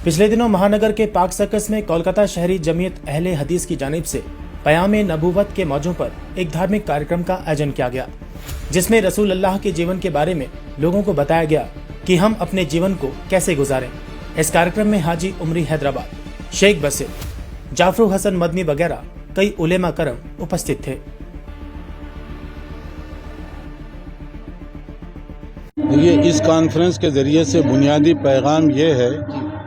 पिछले दिनों महानगर के पाक सर्कस में कोलकाता शहरी जमीयत अहले हदीस की जानिब से पयाम नबूवत के मौजू पर एक धार्मिक कार्यक्रम का आयोजन किया गया, जिसमें रसूल अल्लाह के जीवन के बारे में लोगों को बताया गया कि हम अपने जीवन को कैसे गुजारें। इस कार्यक्रम में हाजी उमरी हैदराबाद, शेख बसीर, जाफर हसन मदनी वगैरह कई उलेमा करम उपस्थित थे। ये इस कॉन्फ्रेंस के ज़रिए से बुनियादी पैगाम ये है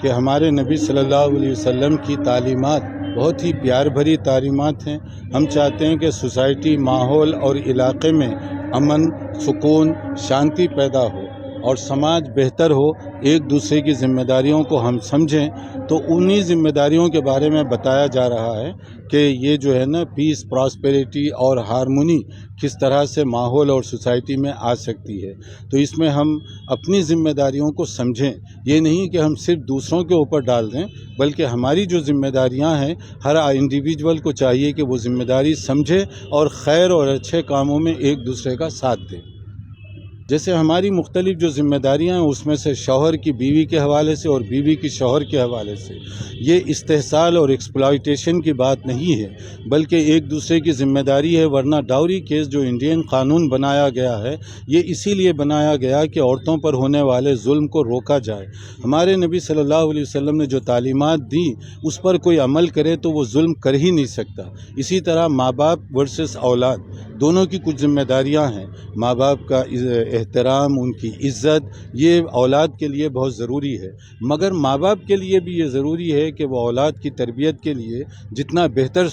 कि हमारे नबी सल्लल्लाहु अलैहि वसल्लम की तालीमात बहुत ही प्यार भरी तालीमात हैं। हम चाहते हैं कि सोसाइटी, माहौल और इलाके में अमन, सुकून, शांति पैदा हो और समाज बेहतर हो। एक दूसरे की जिम्मेदारियों को हम समझें, तो उन्हीं जिम्मेदारियों के बारे में बताया जा रहा है कि ये जो है ना, पीस, प्रॉस्पेरिटी और हारमोनी किस तरह से माहौल और सोसाइटी में आ सकती है। तो इसमें हम अपनी जिम्मेदारियों को समझें, ये नहीं कि हम सिर्फ दूसरों के ऊपर डाल दें, बल्कि हमारी जो जिम्मेदारियां हैं, हर इंडिविजुअल को चाहिए कि वो जिम्मेदारी समझे और खैर और अच्छे कामों में एक दूसरे का साथ दे। जैसे हमारी मुख्तलिफ जो जिम्मेदारियां हैं, उसमें से शौहर की बीवी के हवाले से और बीवी की शौहर के हवाले से ये इस्तेहसाल और एक्सप्लॉयटेशन की बात नहीं है, बल्कि एक दूसरे की जिम्मेदारी है। वरना डाउरी केस जो इंडियन कानून बनाया गया है, ये इसीलिए बनाया गया कि औरतों पर होने वाले जुल्म को रोका जाए। हमारे नबी सल्लल्लाहु अलैहि वसल्लम ने जो तालीमात दी, उस पर कोई अमल करे तो वो जुल्म कर ही नहीं सकता। इसी तरह माँ बाप वर्सेस औलाद, दोनों की कुछ जिम्मेदारियां हैं। माँ बाप का एहतराम, उनकी इज़्ज़त, ये औलाद के लिए बहुत ज़रूरी है। मगर माँ बाप के लिए भी ये ज़रूरी है कि वो औलाद की तरबियत के लिए जितना बेहतर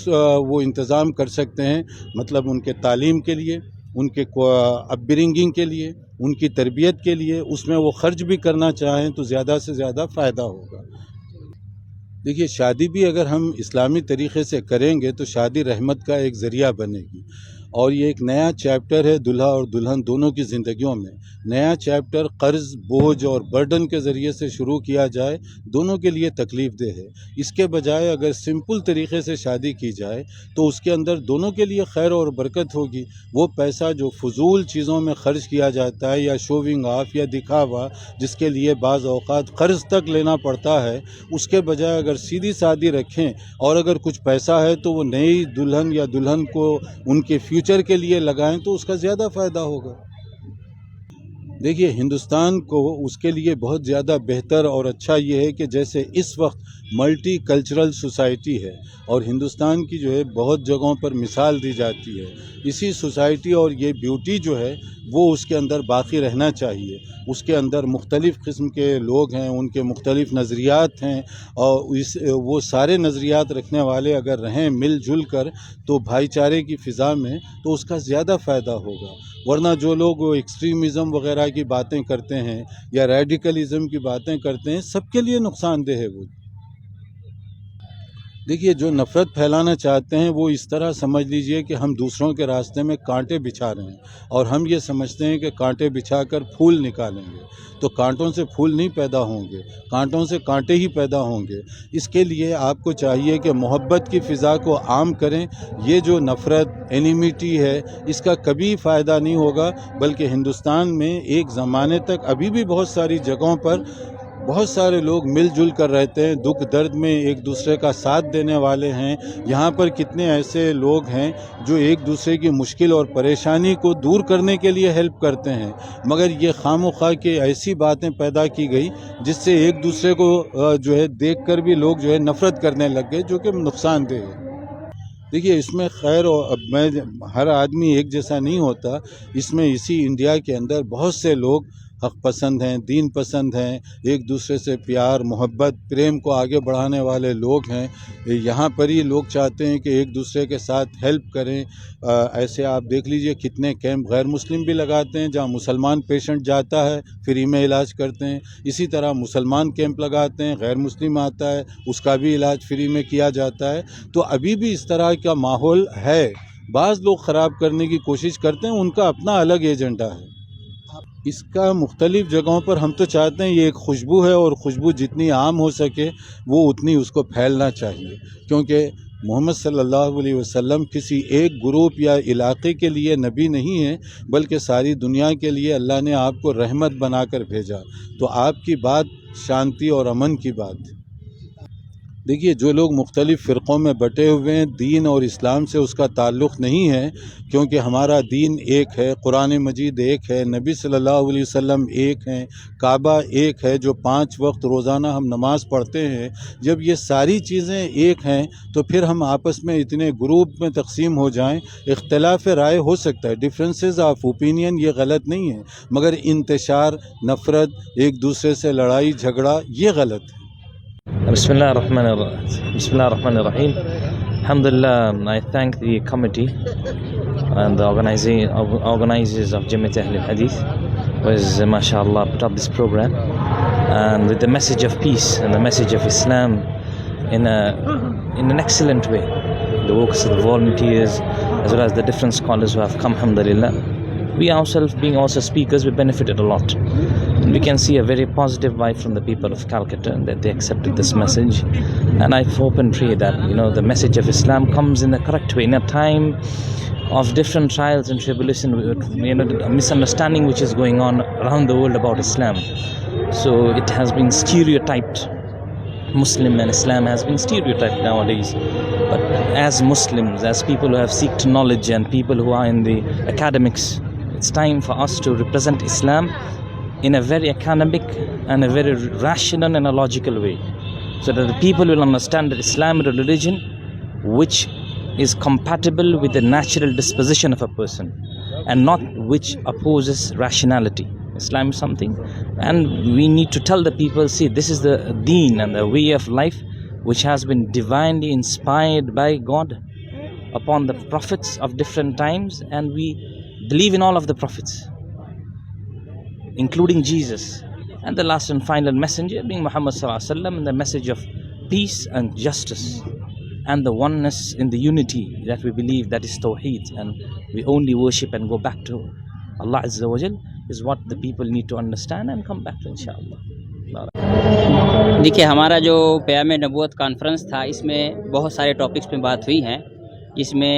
वो इंतज़ाम कर सकते हैं, मतलब उनके तालीम के लिए, उनके अपब्रिंगिंग के लिए, उनकी तरबियत के लिए, उसमें वो ख़र्च भी करना चाहें तो ज़्यादा से ज़्यादा फ़ायदा होगा। देखिए, शादी भी अगर हम इस्लामी तरीक़े से करेंगे तो शादी रहमत का एक ज़रिया बनेगी और ये एक नया चैप्टर है दुल्हा और दुल्हन दोनों की ज़िंदगियों में। नया चैप्टर कर्ज़, बोझ और बर्डन के ज़रिए से शुरू किया जाए, दोनों के लिए तकलीफ़ दे है। इसके बजाय अगर सिंपल तरीक़े से शादी की जाए तो उसके अंदर दोनों के लिए खैर और बरकत होगी। वो पैसा जो फजूल चीज़ों में ख़र्च किया जाता है, या शोविंग ऑफ या दिखावा, जिसके लिए बाज़ औक़ात क़र्ज़ तक लेना पड़ता है, उसके बजाय अगर सीधी सादी रखें और अगर कुछ पैसा है तो वो नई दुल्हन या दुल्हन को उनके फ्यूचर के लिए लगाएं तो उसका ज़्यादा फ़ायदा होगा। देखिए, हिंदुस्तान को उसके लिए बहुत ज़्यादा बेहतर और अच्छा ये है कि जैसे इस वक्त मल्टी कल्चरल सोसाइटी है और हिंदुस्तान की जो है बहुत जगहों पर मिसाल दी जाती है। इसी सोसाइटी और ये ब्यूटी जो है वो उसके अंदर बाकी रहना चाहिए। उसके अंदर मुख्तलिफ़ किस्म के लोग हैं, उनके मुख्तलिफ़ नज़रियात हैं और वो सारे नज़रियात रखने वाले अगर रहें मिलजुल कर तो भाईचारे की फ़िज़ा में, तो उसका ज़्यादा फ़ायदा होगा। वरना जो लोग एक्सट्रीमिज़म वग़ैरह की बातें करते हैं या रेडिकलिज़म की बातें करते हैं, सबके लिए नुकसानदेह है वो। देखिए, जो नफ़रत फैलाना चाहते हैं वो इस तरह समझ लीजिए कि हम दूसरों के रास्ते में कांटे बिछा रहे हैं और हम ये समझते हैं कि कांटे बिछाकर फूल निकालेंगे। तो कांटों से फूल नहीं पैदा होंगे, कांटों से कांटे ही पैदा होंगे। इसके लिए आपको चाहिए कि मोहब्बत की फ़िज़ा को आम करें। ये जो नफ़रत, एनिमिटी है, इसका कभी फ़ायदा नहीं होगा, बल्कि हिंदुस्तान में एक ज़माने तक अभी भी बहुत सारी जगहों पर बहुत सारे लोग मिलजुल कर रहते हैं, दुख दर्द में एक दूसरे का साथ देने वाले हैं। यहाँ पर कितने ऐसे लोग हैं जो एक दूसरे की मुश्किल और परेशानी को दूर करने के लिए हेल्प करते हैं, मगर ये खामोखा के ऐसी बातें पैदा की गई जिससे एक दूसरे को जो है देखकर भी लोग जो है नफ़रत करने लग गए, जो कि नुकसानदेह है। देखिए, इसमें खैर और मैं हर आदमी एक जैसा नहीं होता। इसमें इसी इंडिया के अंदर बहुत से लोग हक़ पसंद हैं, दीन पसंद हैं, एक दूसरे से प्यार, मोहब्बत, प्रेम को आगे बढ़ाने वाले लोग हैं। यहाँ पर ही लोग चाहते हैं कि एक दूसरे के साथ हेल्प करें। ऐसे आप देख लीजिए कितने कैंप गैर मुस्लिम भी लगाते हैं, जहाँ मुसलमान पेशेंट जाता है फ्री में इलाज करते हैं। इसी तरह मुसलमान कैंप लगाते हैं, गैर मुस्लिम आता है, उसका भी इलाज फ्री में किया जाता है। तो अभी भी इस तरह का माहौल है। बाज़ लोग ख़राब करने की कोशिश करते हैं, उनका अपना अलग एजेंडा है। इसका मुख्तलिफ़ जगहों पर हम तो चाहते हैं ये एक खुशबू है और खुशबू जितनी आम हो सके वो उतनी उसको फैलना चाहिए, क्योंकि मोहम्मद सल्लल्लाहु अलैहि वसल्लम किसी एक ग्रुप या इलाके के लिए नबी नहीं है, बल्कि सारी दुनिया के लिए अल्लाह ने आपको रहमत बनाकर भेजा। तो आपकी बात शांति और अमन की बात है। دیکھیے جو لوگ مختلف فرقوں میں بٹے ہوئے ہیں، دین اور اسلام سے اس کا تعلق نہیں ہے، کیونکہ ہمارا دین ایک ہے، قرآن مجید ایک ہے، نبی صلی اللہ علیہ وسلم ایک ہیں، کعبہ ایک ہے، جو 5 وقت روزانہ ہم نماز پڑھتے ہیں۔ جب یہ ساری چیزیں ایک ہیں تو پھر ہم آپس میں اتنے گروپ میں تقسیم ہو جائیں، اختلاف رائے ہو سکتا ہے، ڈفرینسز آف اوپینین، یہ غلط نہیں ہے، مگر انتشار، نفرت، ایک دوسرے سے لڑائی جھگڑا، یہ غلط ہے۔ بسم الله الرحمن الرحيم. Alhamdulillah, I thank the committee and the organizers of Jamiat Ahl al-Hadith who has, mashallah, put up this program, and with the message of peace and the message of Islam in an excellent way. The works of the volunteers as well as the different scholars who have come, alhamdulillah. We ourselves, being also speakers, we benefited a lot. We can see a very positive vibe from the people of Calcutta, that they accepted this message. And I hope and pray that, the message of Islam comes in the correct way, in a time of different trials and tribulation, the misunderstanding which is going on around the world about Islam. So it has been stereotyped. Muslim and Islam has been stereotyped nowadays. But as Muslims, as people who have sought knowledge and people who are in the academics, it's time for us to represent Islam in a very academic and a very rational and a logical way, so that the people will understand that Islam is a religion which is compatible with the natural disposition of a person and not which opposes rationality. Islam is something, and we need to tell the people, see, this is the deen and the way of life which has been divinely inspired by God upon the prophets of different times, and we believe in all of the prophets, including Jesus, and the last and final messenger being Muhammad sallallahu alaihi wasallam, and the message of peace and justice and the oneness in the unity that we believe, that is Tawheed, and we only worship and go back to Allah Azza wa Jal, is what the people need to understand and come back to, inshallah. دیکھیے ہمارا جو پیام نبوت conference تھا، اس میں بہت سارے topics پہ بات ہوئی ہیں، جس میں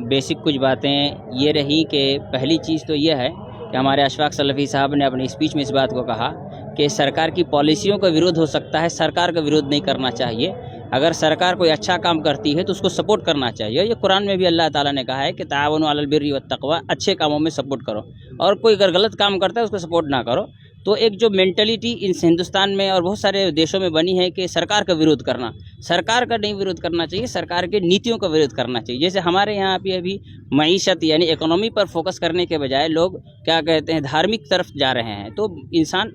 بیسک کچھ باتیں یہ رہی کہ پہلی چیز تو یہ ہے کہ ہمارے اشفاق سلفی صاحب نے اپنی اسپیچ میں اس بات کو کہا کہ سرکار کی پالیسیوں کا ورودھ ہو سکتا ہے، سرکار کا ورودھ نہیں کرنا چاہیے۔ اگر سرکار کوئی اچھا کام کرتی ہے تو اس کو سپورٹ کرنا چاہیے۔ یہ قرآن میں بھی اللہ تعالیٰ نے کہا ہے کہ تعاونوا علی البر والتقوی، اچھے کاموں میں سپورٹ کرو، اور کوئی اگر غلط کام کرتا ہے اس کو سپورٹ نہ کرو۔ تو ایک جو مینٹلٹی اس ہندوستان میں اور بہت سارے دیشوں میں بنی ہے کہ سرکار کا ورودھ کرنا، سرکار کا نہیں ورودھ کرنا چاہیے، سرکار کے نیتیوں کا ورودھ کرنا چاہیے۔ جیسے ہمارے یہاں پہ ابھی معیشت یعنی اکنامی پر فوکس کرنے کے بجائے لوگ کیا کہتے ہیں، دھارمک طرف جا رہے ہیں۔ تو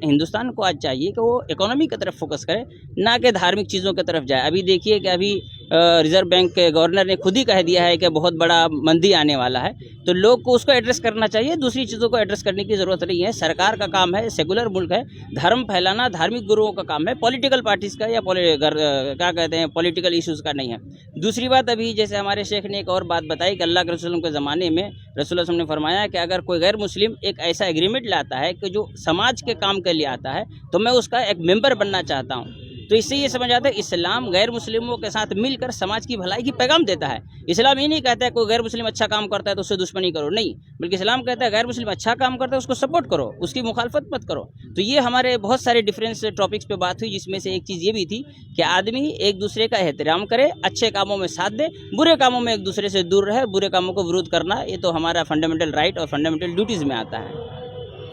ہندوستان کو آج چاہیے کہ وہ اکنامی کی طرف فوکس کرے، نہ کہ دھارمک چیزوں کی طرف جائے۔ ابھی دیکھیے کہ ابھی ریزرو بینک کے گورنر نے خود ہی کہہ دیا ہے کہ بہت بڑا مندی آنے والا ہے، تو لوگ کو اس کو ایڈریس کرنا چاہیے، دوسری چیزوں کو ایڈریس کرنے کی ضرورت نہیں ہے۔ سرکار کا کام ہے، سیکولر ملک ہے، دھرم پھیلانا دھارمک گروؤں کا کام ہے، پولیٹیکل پارٹیز کا یا کیا کہتے ہیں پولیٹیکل ایشوز کا نہیں ہے۔ دوسری بات، ابھی جیسے ہمارے شیخ نے ایک اور بات بتائی کہ اللہ کے رسول کے زمانے میں رسول اللہ صلی اللہ علیہ وسلم نے فرمایا کہ اگر کوئی غیر مسلم ایک ایسا ایگریمنٹ لاتا ہے کہ جو سماج کے کام کے لیے آتا ہے تو میں اس کا ایک ممبر بننا چاہتا ہوں۔ تو اس سے یہ سمجھ آتا ہے اسلام غیر مسلموں کے ساتھ مل کر سماج کی بھلائی کی پیغام دیتا ہے۔ اسلام یہ نہیں کہتا ہے کوئی غیر مسلم اچھا کام کرتا ہے تو اس سے دشمنی کرو، نہیں، بلکہ اسلام کہتا ہے غیر مسلم اچھا کام کرتا ہے اس کو سپورٹ کرو، اس کی مخالفت مت کرو۔ تو یہ ہمارے بہت سارے ڈفرینس ٹاپکس پہ بات ہوئی، جس میں سے ایک چیز یہ بھی تھی کہ آدمی ایک دوسرے کا احترام کرے، اچھے کاموں میں ساتھ دے، برے کاموں میں ایک دوسرے سے دور رہے، برے کاموں کو ورودھ کرنا یہ تو ہمارا فنڈامنٹل رائٹ اور فنڈامنٹل ڈیوٹیز میں آتا ہے۔